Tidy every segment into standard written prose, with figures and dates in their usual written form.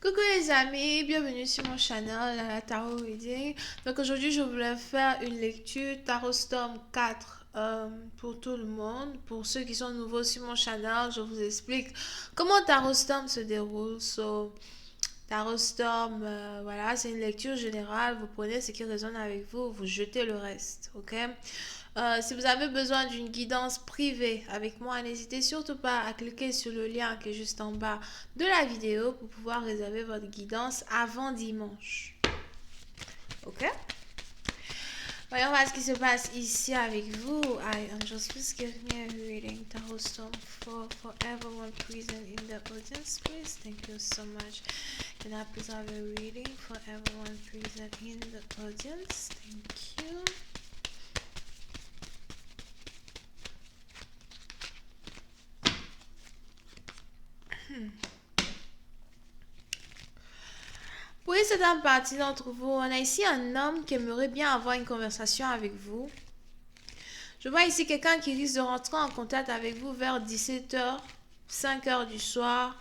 Coucou les amis, bienvenue sur mon channel à la Tarot Reading. Donc aujourd'hui je voulais faire une lecture Tarot Storm 4 pour tout le monde. Pour ceux qui sont nouveaux sur mon channel, je vous explique comment Tarot Storm se déroule. Tarot Storm, voilà, c'est une lecture générale. Vous prenez ce qui résonne avec vous, vous jetez le reste, ok? Si vous avez besoin d'une guidance privée avec moi, n'hésitez surtout pas à cliquer sur le lien qui est juste en bas de la vidéo pour pouvoir réserver votre guidance avant dimanche. Ok? Voyons voir ce qui se passe ici avec vous. I am just please give me a reading. Tarot Storm for everyone present in the audience, please. Thank you so much. Can I please have a reading for everyone present in the audience? Thank you. Pour certaines partie d'entre vous, on a ici un homme qui aimerait bien avoir une conversation avec vous. Je vois ici quelqu'un qui risque de rentrer en contact avec vous vers 17h, 5h du soir.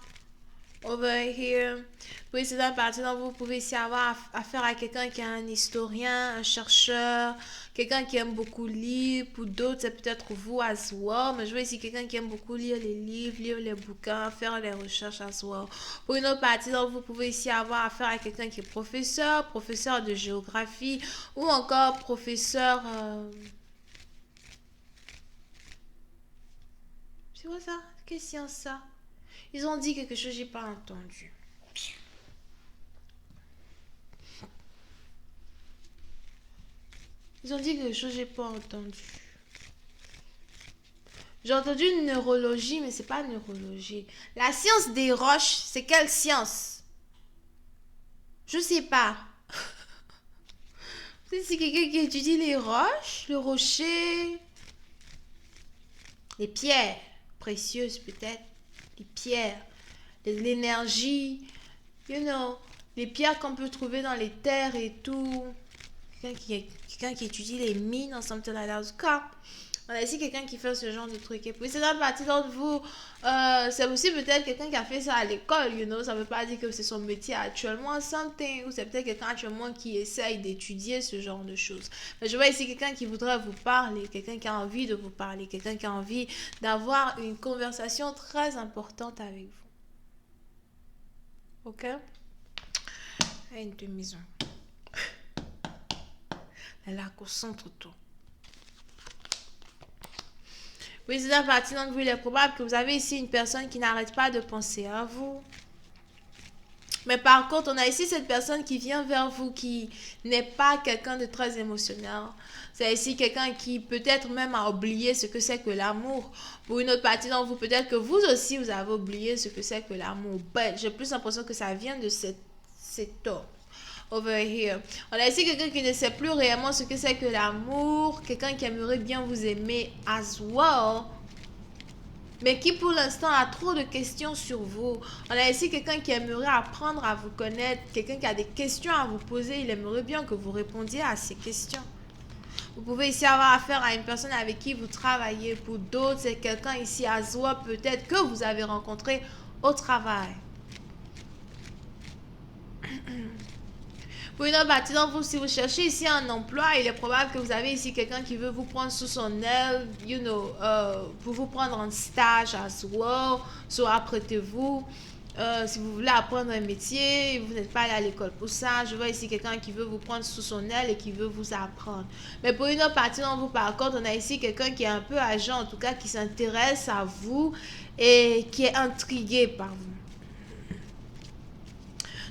Over here. Pour certaines parties d'entre vous, vous pouvez ici avoir affaire à quelqu'un qui est un historien, un chercheur, quelqu'un qui aime beaucoup lire. Pour d'autres, c'est peut-être vous as well. Mais je vois ici quelqu'un qui aime beaucoup lire les livres, lire les bouquins, faire les recherches as well. Pour une autre partie d'entre vous, vous pouvez ici avoir affaire à quelqu'un qui est professeur, professeur de géographie ou encore professeur... C'est quoi ça? Quelle science ça? Ils ont dit quelque chose, j'ai pas entendu. Ils ont dit quelque chose, j'ai pas entendu. J'ai entendu neurologie, mais c'est pas neurologie. La science des roches, c'est quelle science? Je sais pas. C'est quelqu'un qui étudie les roches, le rocher, les pierres précieuses peut-être, les pierres, l'énergie, you know, les pierres qu'on peut trouver dans les terres et tout. Quelqu'un qui étudie les mines en something like that. En tout cas, on a ici quelqu'un qui fait ce genre de truc. Et puis, c'est une partie d'entre vous, c'est aussi peut-être quelqu'un qui a fait ça à l'école, you know. Ça veut pas dire que c'est son métier actuellement, something. Ou c'est peut-être quelqu'un actuellement qui essaye d'étudier ce genre de choses. Mais je vois ici quelqu'un qui voudrait vous parler, quelqu'un qui a envie de vous parler, quelqu'un qui a envie d'avoir une conversation très importante avec vous. Ok? Une demi-maison. Là, concentre-toi. Oui, c'est la partie donc vous, il est probable que vous avez ici une personne qui n'arrête pas de penser à vous. Mais par contre, on a ici cette personne qui vient vers vous, qui n'est pas quelqu'un de très émotionnel. C'est ici quelqu'un qui peut-être même a oublié ce que c'est que l'amour. Pour une autre partie d'entre vous, peut-être que vous aussi, vous avez oublié ce que c'est que l'amour. J'ai plus l'impression que ça vient de cet homme. Over here. On a ici quelqu'un qui ne sait plus réellement ce que c'est que l'amour, quelqu'un qui aimerait bien vous aimer as well, mais qui pour l'instant a trop de questions sur vous. On a ici quelqu'un qui aimerait apprendre à vous connaître, quelqu'un qui a des questions à vous poser, il aimerait bien que vous répondiez à ces questions. Vous pouvez ici avoir affaire à une personne avec qui vous travaillez. Pour d'autres, c'est quelqu'un ici à soi peut-être que vous avez rencontré au travail. Pour une autre partie d'entre vous, si vous cherchez ici un emploi, il est probable que vous avez ici quelqu'un qui veut vous prendre sous son aile, you know, pour vous prendre en stage as well, soit apprêtez-vous. Si vous voulez apprendre un métier, vous n'êtes pas allé à l'école pour ça, je vois ici quelqu'un qui veut vous prendre sous son aile et qui veut vous apprendre. Mais pour une autre partie d'entre vous, par contre, on a ici quelqu'un qui est un peu âgé, en tout cas qui s'intéresse à vous et qui est intrigué par vous.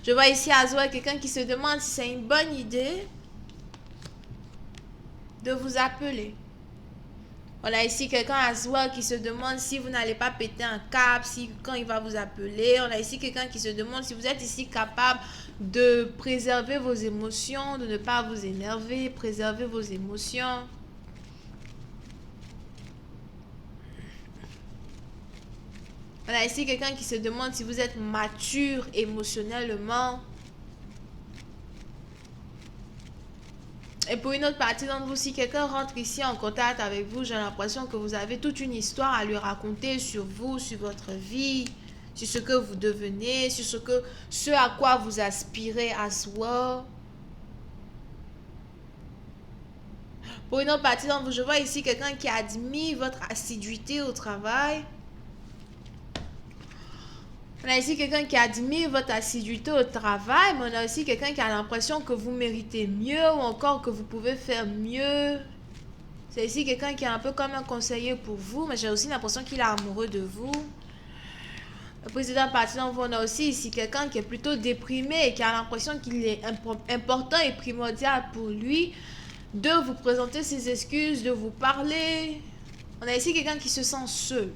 Je vois ici à Zoé quelqu'un qui se demande si c'est une bonne idée de vous appeler. On a ici quelqu'un à Zoé qui se demande si vous n'allez pas péter un câble, quand il va vous appeler. On a ici quelqu'un qui se demande si vous êtes ici capable de préserver vos émotions, de ne pas vous énerver, préserver vos émotions. On a ici quelqu'un qui se demande si vous êtes mature émotionnellement. Et pour une autre partie d'entre vous, si quelqu'un rentre ici en contact avec vous, j'ai l'impression que vous avez toute une histoire à lui raconter sur vous, sur votre vie. sur ce que vous devenez, sur ce à quoi vous aspirez à soi. Pour une autre partie d'entre vous, je vois ici quelqu'un qui admire votre assiduité au travail. On a ici quelqu'un qui admire votre assiduité au travail, mais on a aussi quelqu'un qui a l'impression que vous méritez mieux ou encore que vous pouvez faire mieux. C'est ici quelqu'un qui est un peu comme un conseiller pour vous, mais j'ai aussi l'impression qu'il est amoureux de vous. Le président parti d'entre vous, on a aussi ici quelqu'un qui est plutôt déprimé et qui a l'impression qu'il est important et primordial pour lui de vous présenter ses excuses, de vous parler. On a ici quelqu'un qui se sent seul.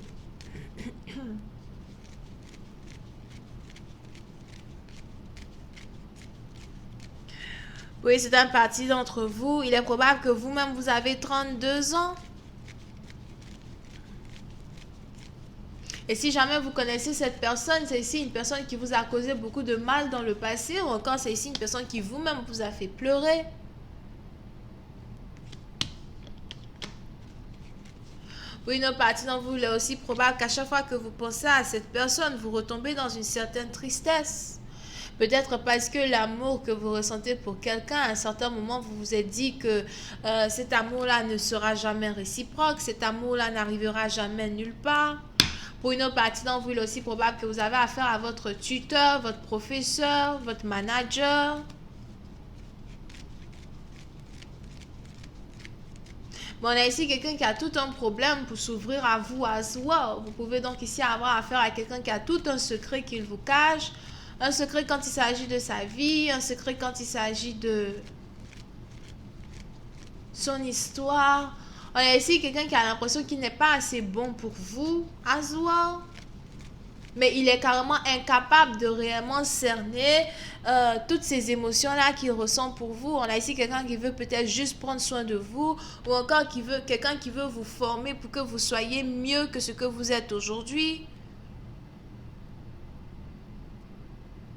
Oui, c'est un parti d'entre vous. Il est probable que vous-même, vous avez 32 ans. Et si jamais vous connaissez cette personne, c'est ici une personne qui vous a causé beaucoup de mal dans le passé, ou encore c'est ici une personne qui vous-même vous a fait pleurer. Oui, une autre partie d'entre vous, il est aussi probable qu'à chaque fois que vous pensez à cette personne, vous retombez dans une certaine tristesse. Peut-être parce que l'amour que vous ressentez pour quelqu'un, à un certain moment, vous vous êtes dit que cet amour-là ne sera jamais réciproque, cet amour-là n'arrivera jamais nulle part. Pour une autre partie d'entre vous, il est aussi probable que vous avez affaire à votre tuteur, votre professeur, votre manager. Bon, on a ici quelqu'un qui a tout un problème pour s'ouvrir à vous as well. Vous pouvez donc ici avoir affaire à quelqu'un qui a tout un secret qu'il vous cache. Un secret quand il s'agit de sa vie, un secret quand il s'agit de son histoire. On a ici quelqu'un qui a l'impression qu'il n'est pas assez bon pour vous as well. Mais il est carrément incapable de réellement cerner toutes ces émotions-là qu'il ressent pour vous. On a ici quelqu'un qui veut peut-être juste prendre soin de vous, ou encore quelqu'un qui veut vous former pour que vous soyez mieux que ce que vous êtes aujourd'hui.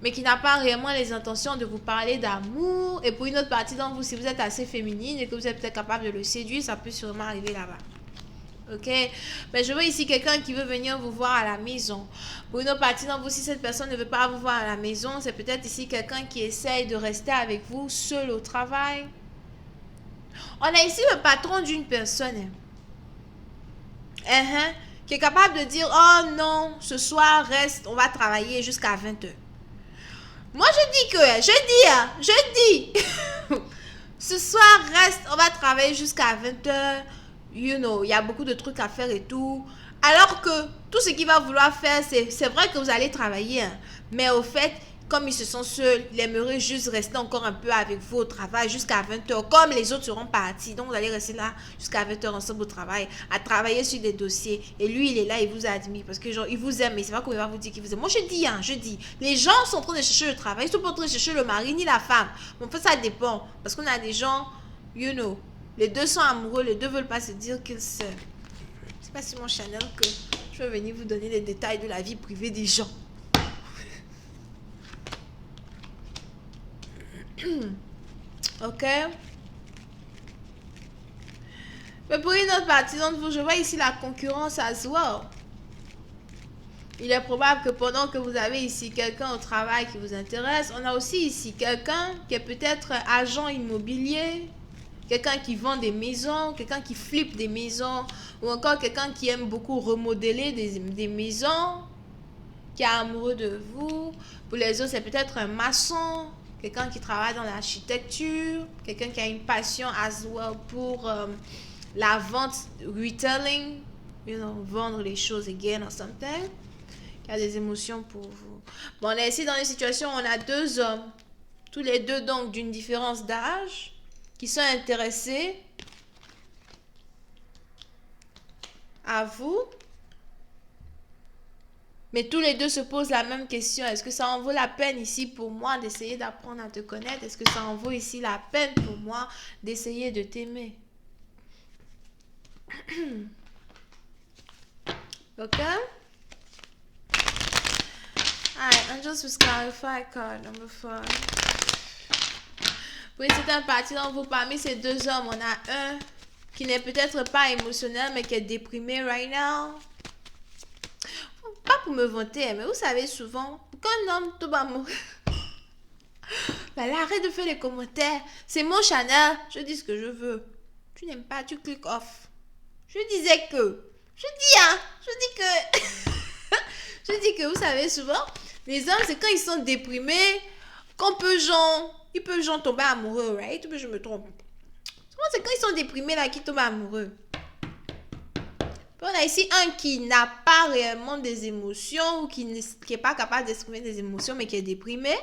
Mais qui n'a pas réellement les intentions de vous parler d'amour. Et pour une autre partie d'entre vous, si vous êtes assez féminine et que vous êtes peut-être capable de le séduire, ça peut sûrement arriver là-bas. Ok, mais je vois ici quelqu'un qui veut venir vous voir à la maison. Pour une autre partie d'entre vous, si cette personne ne veut pas vous voir à la maison, c'est peut-être ici quelqu'un qui essaye de rester avec vous seul au travail. On a ici le patron d'une personne qui est capable de dire, oh non, ce soir reste, on va travailler jusqu'à 20h. Moi je dis, ce soir reste, on va travailler jusqu'à 20h. You know, il y a beaucoup de trucs à faire et tout. Alors que tout ce qu'il va vouloir faire, c'est vrai que vous allez travailler. Hein, mais au fait, comme il se sent seul, il aimerait juste rester encore un peu avec vous au travail jusqu'à 20h. Comme les autres seront partis. Donc vous allez rester là jusqu'à 20h ensemble au travail, à travailler sur des dossiers. Et lui, il est là, il vous admire. Parce que genre, il vous aime. Mais c'est pas qu'on va vous dire qu'il vous aime. Moi, je dis. Les gens sont en train de chercher le travail. Ils sont pas en train de chercher le mari ni la femme. Bon, en fait, ça dépend. Parce qu'on a des gens, you know. Les deux sont amoureux, les deux veulent pas se dire qu'ils s'aiment. C'est pas sur mon channel que je vais venir vous donner les détails de la vie privée des gens. Ok. Mais pour une autre partie d'entre vous, je vois ici la concurrence as well. Il est probable que pendant que vous avez ici quelqu'un au travail qui vous intéresse, on a aussi ici quelqu'un qui est peut-être agent immobilier. Quelqu'un qui vend des maisons, quelqu'un qui flippe des maisons, ou encore quelqu'un qui aime beaucoup remodeler des maisons, qui est amoureux de vous. Pour les autres, c'est peut-être un maçon, quelqu'un qui travaille dans l'architecture, quelqu'un qui a une passion as well pour la vente, retailing, you know, vendre les choses again or something, qui a des émotions pour vous. Bon, on est ici dans une situation où on a deux hommes, tous les deux donc d'une différence d'âge, qui sont intéressés à vous, mais tous les deux se posent la même question. Est-ce que ça en vaut la peine ici pour moi d'essayer d'apprendre à te connaître? Est-ce que ça en vaut ici la peine pour moi d'essayer de t'aimer? Ok? Alright, Angels will clarify card number 5. Oui, c'est un parti d'entre vous. Parmi ces deux hommes, on a un qui n'est peut-être pas émotionnel, mais qui est déprimé right now. Pas pour me vanter, hein, mais vous savez souvent, qu'un homme tombe amoureux. Bah là, arrête de faire les commentaires. C'est mon Chanel. Je dis ce que je veux. Tu n'aimes pas, tu cliques off. Je disais que. Je dis, hein. Je dis que. Je dis que vous savez souvent, les hommes, c'est quand ils sont déprimés, qu'on peut genre. Ils peuvent genre tomber amoureux, right? Ou je me trompe. Souvent, c'est quand ils sont déprimés là qu'ils tombent amoureux. Puis on a ici un qui n'a pas réellement des émotions ou qui n'est pas capable d'exprimer des émotions mais qui est déprimé.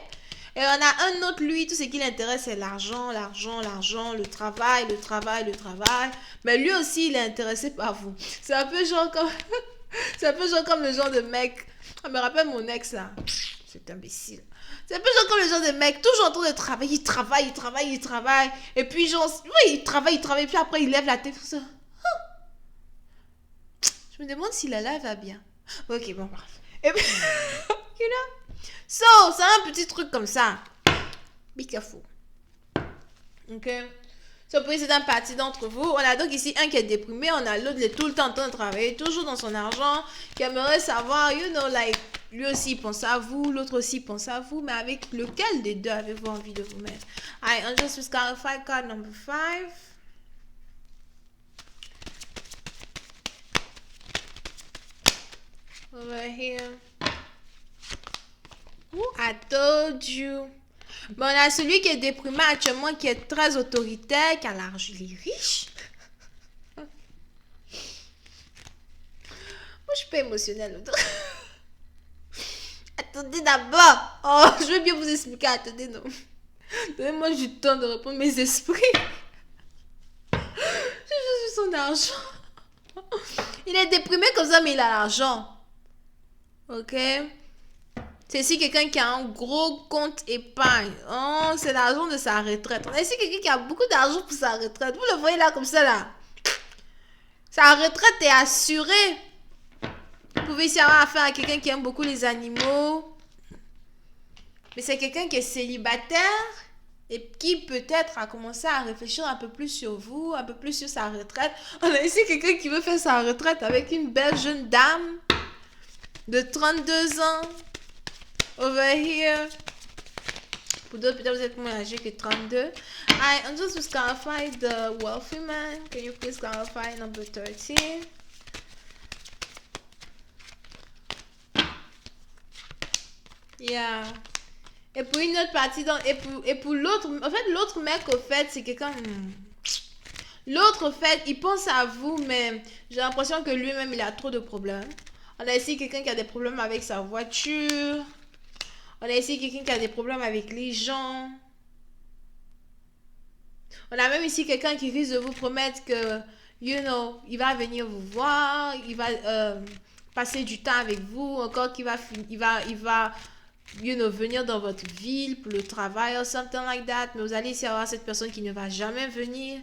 Et on a un autre, lui, tout ce qui l'intéresse, c'est l'argent, l'argent, l'argent, le travail, le travail, le travail. Mais lui aussi, il est intéressé par vous. C'est un peu genre comme... c'est un peu genre comme le genre de mec... Je me rappelle mon ex, là. C'est imbécile. C'est un peu genre comme le genre de mec, toujours en train de travailler, il travaille, il travaille, il travaille. Et puis genre... Oui, il travaille, puis après, il lève la tête, tout ça. Je me demande si la live va bien. Ok, bon, bref. Et puis... you know? So, c'est un petit truc comme ça. Be careful. Ok. So, pour c'est un parti d'entre vous. On a donc ici un qui est déprimé. On a l'autre qui est tout le temps en train de travailler, toujours dans son argent, qui aimerait savoir, you know, like, lui aussi il pense à vous, l'autre aussi pense à vous, mais avec lequel des deux avez-vous envie de vous mettre? Alright, on just disqualify card number 5. Over here. I told you. Bon, on a celui qui est déprimé actuellement, qui est très autoritaire, qui a l'argent, il est riche. Moi, je suis pas émotionnelle. Attendez d'abord. Oh, je veux bien vous expliquer. Attendez, non. Donnez-moi du temps de répondre mes esprits. J'ai juste son argent. Il est déprimé comme ça, mais il a l'argent. Ok? C'est ici quelqu'un qui a un gros compte épargne. Oh, c'est l'argent de sa retraite. On a ici quelqu'un qui a beaucoup d'argent pour sa retraite. Vous le voyez là comme ça là. Sa retraite est assurée. Vous pouvez ici avoir affaire à quelqu'un qui aime beaucoup les animaux. Mais c'est quelqu'un qui est célibataire et qui peut-être a commencé à réfléchir un peu plus sur vous, un peu plus sur sa retraite. On a ici quelqu'un qui veut faire sa retraite avec une belle jeune dame de 32 ans. Over here. Pour d'autres, peut-être vous êtes moins âgé que 32. I'm just to clarify the wealthy man. Can you please clarify number 13? Yeah. Et pour une autre partie, et pour l'autre, en fait, l'autre mec, au fait, c'est quelqu'un... L'autre, au fait, il pense à vous, mais j'ai l'impression que lui-même, il a trop de problèmes. On a ici quelqu'un qui a des problèmes avec sa voiture. On a ici quelqu'un qui a des problèmes avec les gens. On a même ici quelqu'un qui risque de vous promettre que, you know, il va venir vous voir, il va passer du temps avec vous, encore qu'il va, il va, you know, venir dans votre ville pour le travail ou something like that. Mais vous allez ici avoir cette personne qui ne va jamais venir.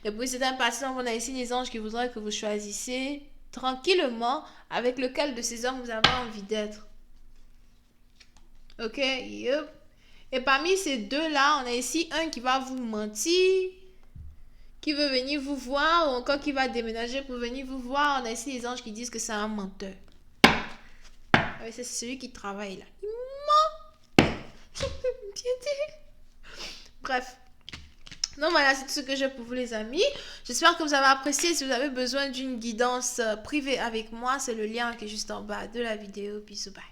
Et puis c'est un patient, on a ici les anges qui voudraient que vous choisissez tranquillement avec lequel de ces hommes vous avez envie d'être. Ok, yep. Et parmi ces deux-là, on a ici un qui va vous mentir, qui veut venir vous voir, ou encore qui va déménager pour venir vous voir. On a ici les anges qui disent que c'est un menteur. Ouais, c'est celui qui travaille là. Il ment. Bref. Donc voilà, c'est tout ce que j'ai pour vous les amis. J'espère que vous avez apprécié. Si vous avez besoin d'une guidance privée avec moi, c'est le lien qui est juste en bas de la vidéo. Bisous, bye.